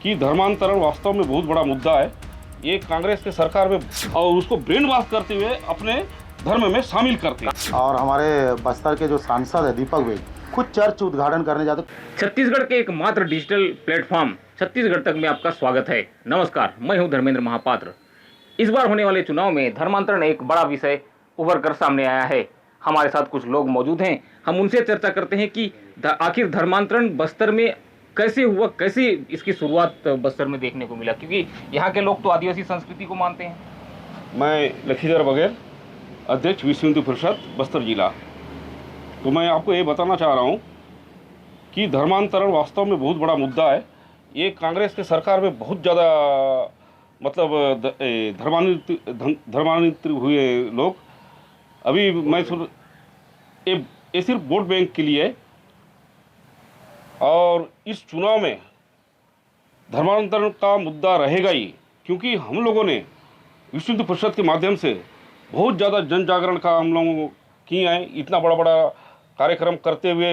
कि धर्मांतरण वास्तव में बहुत बड़ा मुद्दा है। ये कांग्रेस के सरकार में और उसको ब्रेन वॉश करते हुए अपने धर्म में शामिल करते हैं। और हमारे बस्तर के जो सांसद है दीपक भाई खुद चर्च उद्घाटन करने जाते। छत्तीसगढ़ के एकमात्र डिजिटल प्लेटफॉर्म छत्तीसगढ़ तक में आपका स्वागत है। नमस्कार, मैं हूं धर्मेंद्र महापात्र। इस बार होने वाले चुनाव में धर्मांतरण एक बड़ा विषय उभर कर सामने आया है। हमारे साथ कुछ लोग मौजूद हैं, हम उनसे चर्चा करते हैं कि आखिर धर्मांतरण बस्तर में कैसे हुआ, कैसे इसकी शुरुआत बस्तर में देखने को मिला, क्योंकि यहाँ के लोग तो आदिवासी संस्कृति को मानते हैं। मैं लखीधर बघेल, अध्यक्ष विश्व हिंदू परिषद बस्तर जिला। तो मैं आपको ये बताना चाह रहा हूँ कि धर्मांतरण वास्तव में बहुत बड़ा मुद्दा है। ये कांग्रेस के सरकार में बहुत ज़्यादा मतलब धर्मांतरित हुए लोग। अभी मैं ये सिर्फ वोट बैंक के लिए, और इस चुनाव में धर्मांतरण का मुद्दा रहेगा ही, क्योंकि हम लोगों ने विश्व हिंदू परिषद के माध्यम से बहुत ज़्यादा जन जागरण का हम लोगों किए हैं। इतना बड़ा बड़ा कार्यक्रम करते हुए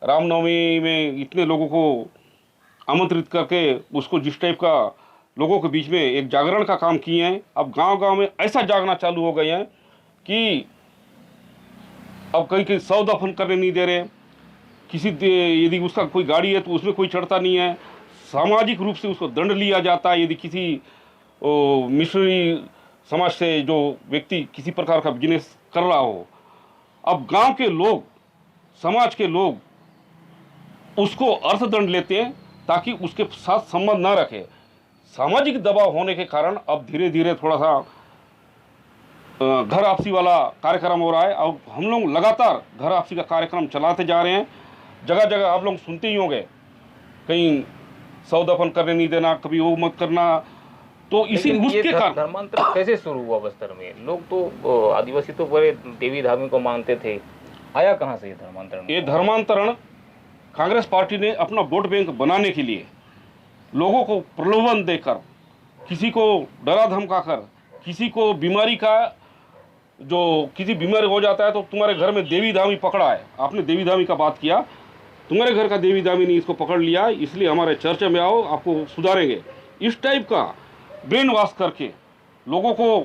रामनवमी में इतने लोगों को आमंत्रित करके उसको जिस टाइप का लोगों के बीच में एक जागरण का काम किए हैं। अब गांव-गांव में ऐसा जागना चालू हो गए हैं कि अब कहीं 100 दफन करने नहीं दे रहे। किसी यदि उसका कोई गाड़ी है तो उसमें कोई चढ़ता नहीं है। सामाजिक रूप से उसको दंड लिया जाता है यदि किसी मिशनरी समाज से जो व्यक्ति किसी प्रकार का बिजनेस कर रहा हो। अब गांव के लोग, समाज के लोग उसको अर्थदंड लेते हैं ताकि उसके साथ संबंध ना रखे। सामाजिक दबाव होने के कारण अब धीरे धीरे थोड़ा सा घर आपसी वाला कार्यक्रम हो रहा है। अब हम लोग लगातार घर आपसी का कार्यक्रम चलाते जा रहे हैं। जगह जगह आप लोग सुनते ही होंगे, कहीं 100 दफन करने नहीं देना, कभी वो मत करना। तो इसी उसके कारण धर्मांतरण कैसे शुरू हुआ बस्तर में? लोग तो आदिवासी तो बड़े देवी धामी को मानते थे, आया कहाँ से ये धर्मांतरण? ये धर्मांतरण कांग्रेस पार्टी ने अपना वोट बैंक बनाने के लिए लोगों को प्रलोभन देकर, किसी को डरा धमकाकर, किसी को बीमारी का, जो किसी बीमारी हो जाता है तो तुम्हारे घर में देवी धामी पकड़ा है, आपने देवी धामी का बात किया, तुम्हारे घर का देवी धामी ने इसको पकड़ लिया, इसलिए हमारे चर्चा में आओ, आपको सुधारेंगे। इस टाइप का ब्रेन वॉश करके लोगों को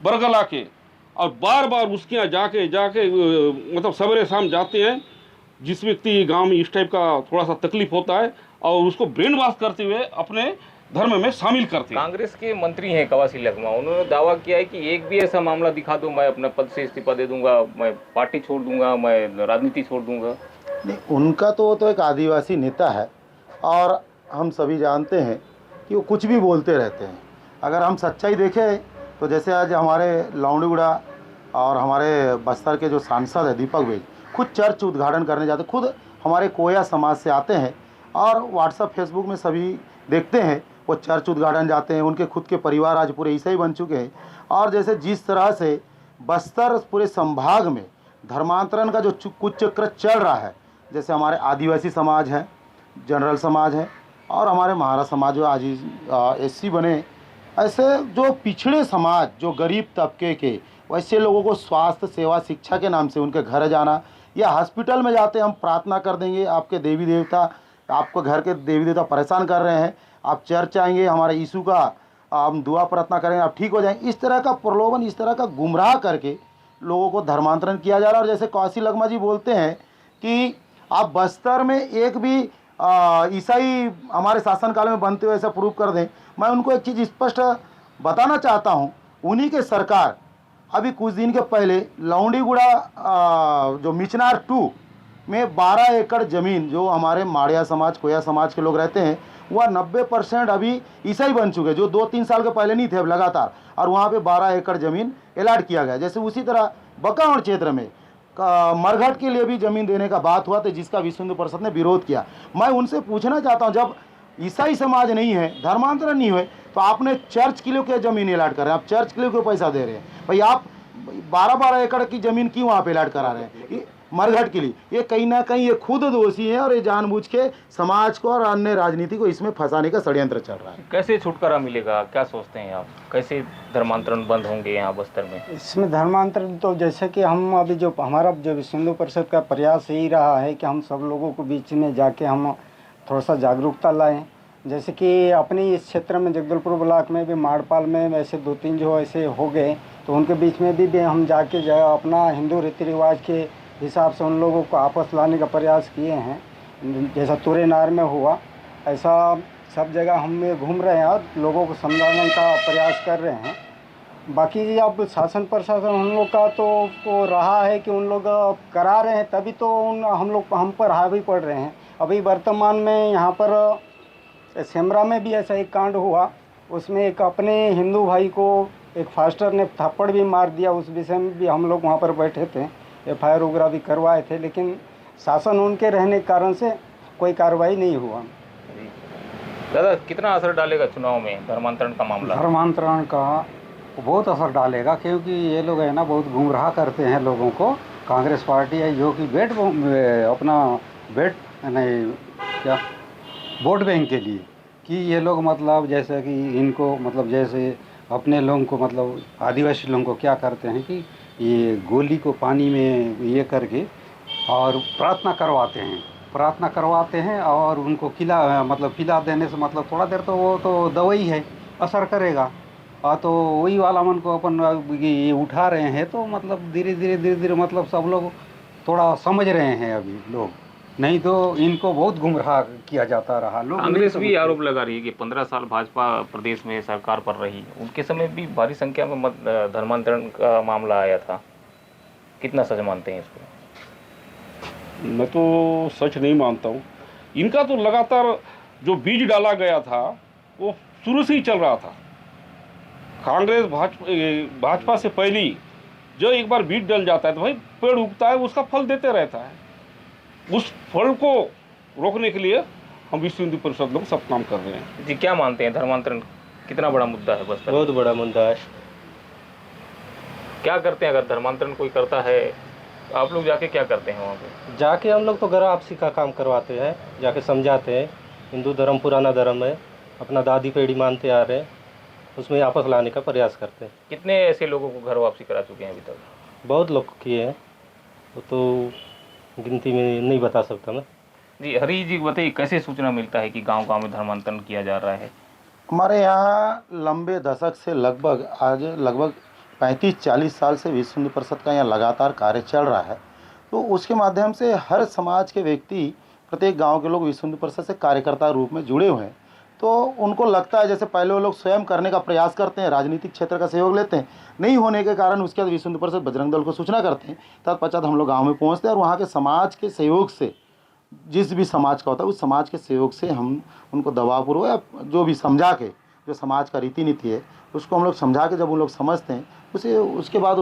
बरगला के और बार बार उसके यहाँ जाके मतलब सवेरे शाम जाते हैं। जिस व्यक्ति गांव में इस टाइप का थोड़ा सा तकलीफ होता है और उसको ब्रेन वॉश करते हुए अपने धर्म में शामिल करते हैं। कांग्रेस के मंत्री हैं कवासी लखमा, उन्होंने दावा किया है कि एक भी ऐसा मामला दिखा दो मैं अपने पद से इस्तीफा दे दूंगा, मैं पार्टी छोड़ दूंगा, मैं राजनीति छोड़ दूंगा। नहीं, उनका तो एक आदिवासी नेता है और हम सभी जानते हैं कि वो कुछ भी बोलते रहते हैं। अगर हम सच्चाई देखें तो जैसे आज हमारे लौंडीगुड़ा और हमारे बस्तर के जो सांसद है दीपक भाई खुद चर्च उद्घाटन करने जाते, खुद हमारे कोया समाज से आते हैं और व्हाट्सएप फेसबुक में सभी देखते हैं वो चर्च उद्घाटन जाते हैं। उनके खुद के परिवार आज पूरे ईसाई बन चुके हैं। और जैसे जिस तरह से बस्तर पूरे संभाग में धर्मांतरण का जो कुछ चक्र चल रहा है, जैसे हमारे आदिवासी समाज है, जनरल समाज है और हमारे महारा समाज जो आज एससी बने, ऐसे जो पिछड़े समाज, जो गरीब तबके के, वैसे लोगों को स्वास्थ्य सेवा शिक्षा के नाम से उनके घर जाना या हॉस्पिटल में जाते हम प्रार्थना कर देंगे, आपके देवी देवता, आपको घर के देवी देवता परेशान कर रहे हैं, आप चर्च आएंगे, हमारे यीशु का हम दुआ प्रार्थना करेंगे, आप ठीक हो जाएंगे। इस तरह का प्रलोभन, इस तरह का गुमराह करके लोगों को धर्मांतरण किया जा रहा है। और जैसे कवासी लखमा जी बोलते हैं कि आप बस्तर में एक भी ईसाई हमारे शासनकाल में बनते हुए ऐसा प्रूव कर दें। मैं उनको एक चीज़ स्पष्ट बताना चाहता हूं, उन्हीं के सरकार अभी कुछ दिन के पहले लौंडीगुड़ा जो मिचनार 2 में 12 एकड़ ज़मीन जो हमारे माड़िया समाज, कोया समाज के लोग रहते हैं, वह 90% अभी ईसाई बन चुके हैं, जो 2-3 साल के पहले नहीं थे, अब लगातार। और वहाँ पे 12 एकड़ ज़मीन अलॉट किया गया। जैसे उसी तरह बकावंड क्षेत्र में मरघट के लिए भी ज़मीन देने का बात हुआ था, जिसका विश्व हिंदू परिषद ने विरोध किया। मैं उनसे पूछना चाहता हूँ, जब ईसाई समाज नहीं है, धर्मांतरण नहीं हुए, तो आपने चर्च के लिए क्या ज़मीन अलॉट कर रहे हैं? आप चर्च के लिए क्यों पैसा दे रहे हैं भाई? आप 12-12 एकड़ की ज़मीन क्यों वहाँ पे अलॉट करा रहे हैं मरघट के लिए? ये कहीं ना कहीं ये खुद दोषी है और ये जानबूझ के समाज को और अन्य राजनीति को इसमें फंसाने का षड्यंत्र चल रहा है। कैसे छुटकारा मिलेगा, क्या सोचते हैं आप? कैसे धर्मांतरण बंद होंगे यहाँ बस्तर में? इसमें धर्मांतरण तो जैसे कि हम अभी जो हमारा जो विश्व हिंदू परिषद का प्रयास यही रहा है कि हम सब लोगों को बीच में जाके हम थोड़ा सा जागरूकता लाएं जैसे कि अपने इस क्षेत्र में जगदलपुर ब्लॉक में भी माड़पाल में वैसे 2-3 जो ऐसे हो गए, तो उनके बीच में भी हम जाके अपना हिंदू रीति रिवाज के हिसाब से उन लोगों को आपस लाने का प्रयास किए हैं। जैसा तुरेनार में हुआ, ऐसा सब जगह हम घूम रहे हैं और लोगों को समझाने का प्रयास कर रहे हैं। बाकी अब शासन प्रशासन हम लोग का तो वो रहा है कि उन लोग करा रहे हैं, तभी तो हम पर हावी पड़ रहे हैं। अभी वर्तमान में यहाँ पर सेमरा में भी ऐसा एक कांड हुआ, उसमें एक अपने हिंदू भाई को एक फास्टर ने थप्पड़ भी मार दिया। उस विषय में भी हम लोग वहाँ पर बैठे थे, FIR वगैरह भी करवाए थे, लेकिन शासन उनके रहने के कारण से कोई कार्रवाई नहीं हुआ। दादा, कितना असर डालेगा चुनाव में धर्मांतरण का मामला? धर्मांतरण का बहुत असर डालेगा, क्योंकि ये लोग है ना बहुत गुमराह करते हैं लोगों को। कांग्रेस पार्टी है जो कि वोट बैंक के लिए, कि ये लोग मतलब जैसे कि इनको मतलब जैसे अपने लोगों को मतलब आदिवासी लोगों को क्या करते हैं कि ये गोली को पानी में ये करके और प्रार्थना करवाते हैं और उनको पिला देने से मतलब थोड़ा देर तो वो तो दवाई है, असर करेगा। तो वही वाला मन को अपन ये उठा रहे हैं, तो मतलब धीरे धीरे मतलब सब लोग थोड़ा समझ रहे हैं अभी लोग, नहीं तो इनको बहुत गुमराह किया जाता रहा। लोग कांग्रेस भी आरोप लगा रही है कि 15 साल भाजपा प्रदेश में सरकार पर रही, उनके समय भी भारी संख्या में धर्मांतरण का मामला आया था। कितना सच मानते हैं इसको? मैं तो सच नहीं मानता हूँ। इनका तो लगातार जो बीज डाला गया था वो शुरू से ही चल रहा था। कांग्रेस भाजपा से पहले ही जो एक बार बीज डल जाता है तो भाई पेड़ उगता है, उसका फल देते रहता है। उस फल को रोकने के लिए हम विश्व हिंदू परिषद लोग सब काम कर रहे हैं। जी, क्या मानते हैं धर्मांतरण कितना बड़ा मुद्दा है बस्तर? बहुत बड़ा मुद्दा है। क्या करते हैं अगर धर्मांतरण कोई करता है, आप लोग जाके क्या करते हैं वहाँ पे? जाके हम लोग तो घर आपसी का काम करवाते हैं, जाके समझाते हैं। हिंदू धर्म पुराना धर्म है, अपना दादी पीढ़ी मानते आ रहे हैं, उसमें आपस लाने का प्रयास करते हैं। कितने ऐसे लोगों को घर वापसी करा चुके हैं अभी तक? बहुत लोग किए हैं, वो तो गिनती में नहीं बता सकता मैं। जी, हरी जी बताइए, कैसे सूचना मिलता है कि गांव-गांव में धर्मांतरण किया जा रहा है? हमारे यहाँ लंबे दशक से लगभग 35-40 साल से विश्व हिंदू परिषद का यहाँ लगातार कार्य चल रहा है। तो उसके माध्यम से हर समाज के व्यक्ति, प्रत्येक गांव के लोग विश्व हिंदू परिषद से कार्यकर्ता रूप में जुड़े हुए हैं। तो उनको लगता है, जैसे पहले वो लोग स्वयं करने का प्रयास करते हैं, राजनीतिक क्षेत्र का सहयोग लेते हैं, नहीं होने के कारण उसके बाद विश्व हिंदू परिषद बजरंग दल को सूचना करते हैं। तत्पश्चात हम लोग गाँव में पहुँचते हैं और वहाँ के समाज के सहयोग से, जिस भी समाज का होता है उस समाज के सहयोग से हम उनको दबावपूर्वक या जो भी समझा के, जो समाज का रीति नीति है उसको हम लोग समझा के जब उन लोग समझते हैं उसके बाद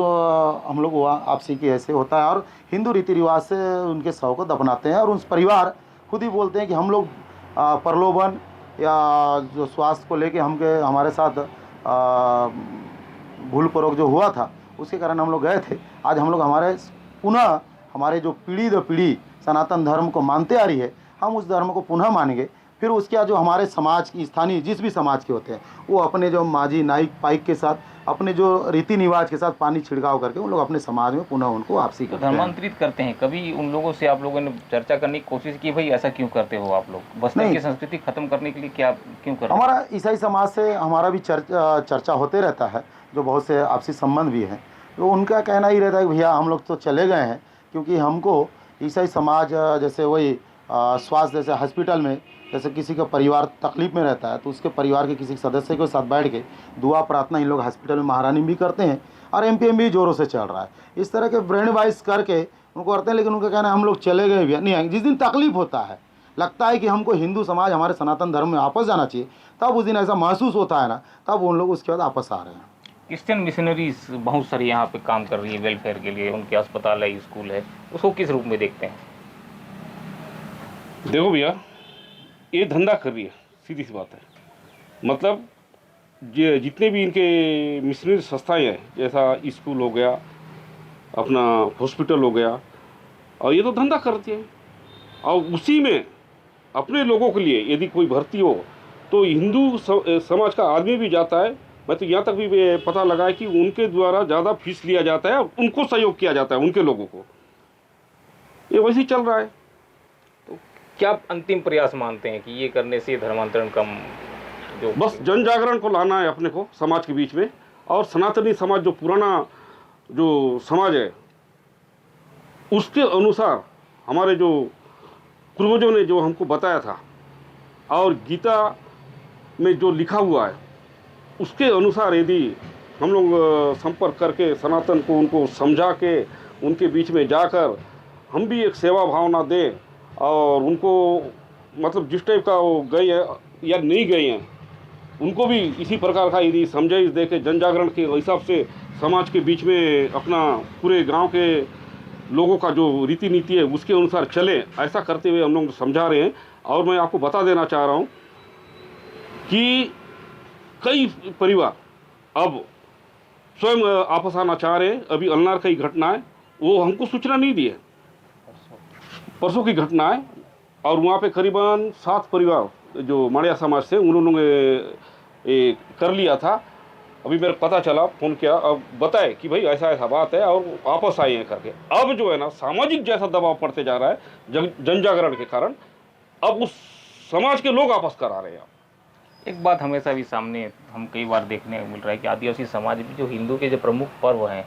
हम लोग वो आपसी की ऐसे होता है और हिंदू रीति रिवाज से उनके शव को दफनाते हैं। और उस परिवार खुद ही बोलते हैं कि हम लोग प्रलोभन या जो स्वास्थ्य को लेके हमारे साथ भूलपूर्वक जो हुआ था उसके कारण हम लोग गए थे। आज हम लोग पुनः हमारे जो पीढ़ी दर पीढ़ी सनातन धर्म को मानते आ रही है, हम उस धर्म को पुनः मानेंगे। फिर उसके बाद जो हमारे समाज की स्थानीय जिस भी समाज के होते हैं वो अपने जो माझी नाइक पाइक के साथ अपने जो रीति रिवाज के साथ पानी छिड़काव करके उन लोग अपने समाज में पुनः उनको वापसी करते हैं, धर्मांतरित करते हैं। कभी उन लोगों से आप लोगों ने चर्चा करने की कोशिश की, भाई ऐसा क्यों करते हो आप लोग? बस्तर की संस्कृति खत्म करने के लिए क्या क्यों करते? हमारा ईसाई समाज से हमारा भी चर्चा होते रहता है, जो बहुत से आपसी संबंध भी हैं। तो उनका कहना ही रहता है कि भैया हम लोग तो चले गए हैं, क्योंकि हमको ईसाई समाज जैसे वही स्वास्थ्य, जैसे हॉस्पिटल में जैसे किसी का परिवार तकलीफ में रहता है तो उसके परिवार के किसी सदस्य के साथ बैठ के दुआ प्रार्थना इन लोग हॉस्पिटल में महारानी भी करते हैं और MPM भी ज़ोरों से चल रहा है। इस तरह के ब्रेन वाइज करके उनको करते हैं, लेकिन उनका कहना है हम लोग चले गए भी नहीं आएंगे। जिस दिन तकलीफ होता है, लगता है कि हमको हिंदू समाज हमारे सनातन धर्म में वापस जाना चाहिए, तब उस दिन ऐसा महसूस होता है ना, तब उन लोग उसके बाद वापस आ रहे हैं। क्रिश्चियन मिशनरीज बहुत सारी यहाँ पे काम कर रही है वेलफेयर के लिए, उनके अस्पताल है, स्कूल है, उसको किस रूप में देखते हैं? देखो भैया, ये धंधा कर रही है, सीधी सी बात है। मतलब जितने भी इनके मिशनरी संस्थाएं हैं, जैसा स्कूल हो गया, अपना हॉस्पिटल हो गया, और ये तो धंधा करती है। और उसी में अपने लोगों के लिए यदि कोई भर्ती हो तो हिंदू समाज का आदमी भी जाता है। मैं तो यहाँ तक भी पता लगा है कि उनके द्वारा ज़्यादा फीस लिया जाता है, उनको सहयोग किया जाता है, उनके लोगों को। ये वैसे ही चल रहा है। क्या अंतिम प्रयास मानते हैं कि ये करने से धर्मांतरण कम जो बस जन जागरण को लाना है अपने को समाज के बीच में, और सनातनी समाज जो पुराना जो समाज है उसके अनुसार हमारे जो पूर्वजों ने जो हमको बताया था और गीता में जो लिखा हुआ है उसके अनुसार यदि हम लोग संपर्क करके सनातन को उनको समझा के उनके बीच में जाकर हम भी एक सेवा भावना दें और उनको मतलब जिस टाइप का वो गए हैं या नहीं गए हैं उनको भी इसी प्रकार का यदि समझाइश दे के जन जागरण के हिसाब से समाज के बीच में अपना पूरे गांव के लोगों का जो रीति नीति है उसके अनुसार चले, ऐसा करते हुए हम लोग समझा रहे हैं। और मैं आपको बता देना चाह रहा हूँ कि कई परिवार अब स्वयं आपस आना चाह रहे हैं। अभी अलनार की घटना है, वो हमको सूचना नहीं दी है, परसों की घटना है, और वहाँ पे करीबन 7 परिवार जो माड़िया समाज से उन्होंने कर लिया था। अभी मेरे पता चला, फ़ोन किया, अब बताए कि भाई ऐसा ऐसा बात है और वापस आए हैं करके। अब जो है ना सामाजिक जैसा दबाव पड़ते जा रहा है जन जागरण के कारण, अब उस समाज के लोग वापस करा रहे हैं। एक बात हमेशा भी सामने हम कई बार देखने को मिल रहा है कि आदिवासी समाज में जो हिंदू के जो प्रमुख पर्व हैं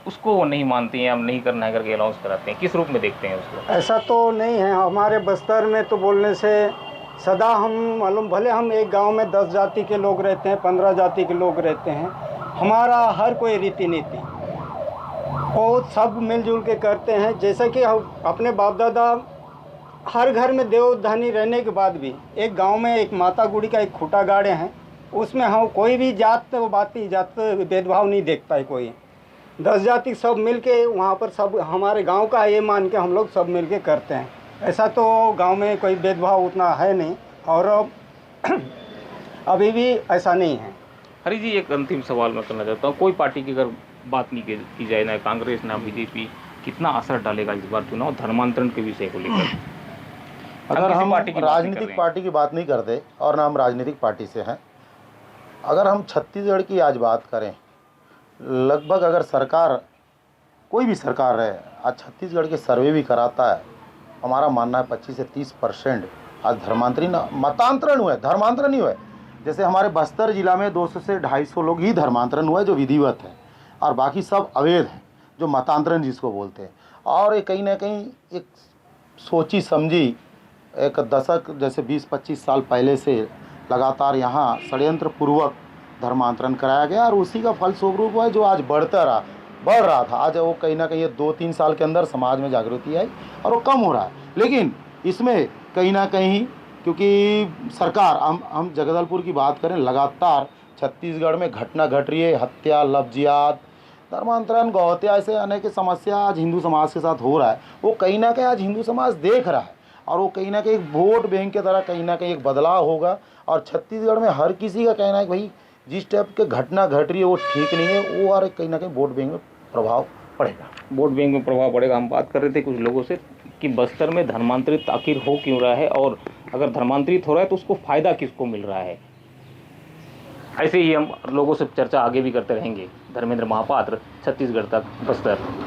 उसको वो नहीं मानते हैं, हम नहीं करना है करके अनाउंस कराते हैं। किस रूप में देखते हैं उसको? ऐसा तो नहीं है हमारे बस्तर में, तो बोलने से सदा हम मालूम, भले हम एक गांव में 10 जाति के लोग रहते हैं, 15 जाति के लोग रहते हैं, हमारा हर कोई रीति नीति बहुत सब मिलजुल के करते हैं। जैसे कि हम अपने बाप दादा हर घर में देवधानी रहने के बाद भी एक गांव में एक माता गुड़ी का एक खूटा गाड़े हैं, उसमें हम कोई भी जात बाती जात भेदभाव नहीं देखता है कोई। 10 जाति सब मिल के वहाँ पर सब हमारे गांव का ये मान के हम लोग सब मिल के करते हैं। ऐसा तो गांव में कोई भेदभाव उतना है नहीं, और अभी भी ऐसा नहीं है। हरी जी, एक अंतिम सवाल मैं करना चाहता हूँ। कोई पार्टी की अगर बात नहीं की जाए, ना कांग्रेस ना बीजेपी, कितना असर डालेगा इस बार चुनाव धर्मांतरण के विषय को लेकर? अगर हम राजनीतिक पार्टी की बात नहीं करते और ना हम राजनीतिक पार्टी से हैं, अगर हम छत्तीसगढ़ की आज बात करें, लगभग अगर सरकार कोई भी सरकार रहे, आज छत्तीसगढ़ के सर्वे भी कराता है, हमारा मानना है 25 से 30% आज मतांतरण हुए, धर्मांतरण नहीं हुए। जैसे हमारे बस्तर जिला में 200 से 250 लोग ही धर्मांतरण हुआ है जो विधिवत है, और बाकी सब अवैध है जो मतांतरण जिसको बोलते हैं। और ये कहीं ना कहीं एक सोची समझी एक दशक जैसे 20-25 साल पहले से लगातार यहाँ षड्यंत्र पूर्वक धर्मांतरण कराया गया, और उसी का फलस्वरूप है जो आज बढ़ रहा था। आज वो कहीं ना कहीं 2-3 साल के अंदर समाज में जागृति आई और वो कम हो रहा है। लेकिन इसमें कहीं ना कहीं क्योंकि सरकार, हम जगदलपुर की बात करें, लगातार छत्तीसगढ़ में घटना घट रही है, हत्या, लफ्जियात, धर्मांतरण, गौहत्या, ऐसे अनेक समस्या आज हिंदू समाज के साथ हो रहा है। वो कहीं ना कहीं आज हिंदू समाज देख रहा है, और वो कहीं ना कहीं एक वोट बैंक की तरह कहीं ना कहीं एक बदलाव होगा। और छत्तीसगढ़ में हर किसी का कहना है कि भाई जिस टाइप की घटना घट रही है वो ठीक नहीं है, वो और कहीं ना कहीं वोट बैंक में प्रभाव पड़ेगा। वोट बैंक में प्रभाव पड़ेगा। हम बात कर रहे थे कुछ लोगों से कि बस्तर में धर्मांतरित आखिर हो क्यों रहा है, और अगर धर्मांतरित हो रहा है तो उसको फ़ायदा किसको मिल रहा है। ऐसे ही हम लोगों से चर्चा आगे भी करते रहेंगे। धर्मेंद्र महापात्र, छत्तीसगढ़ तक, बस्तर।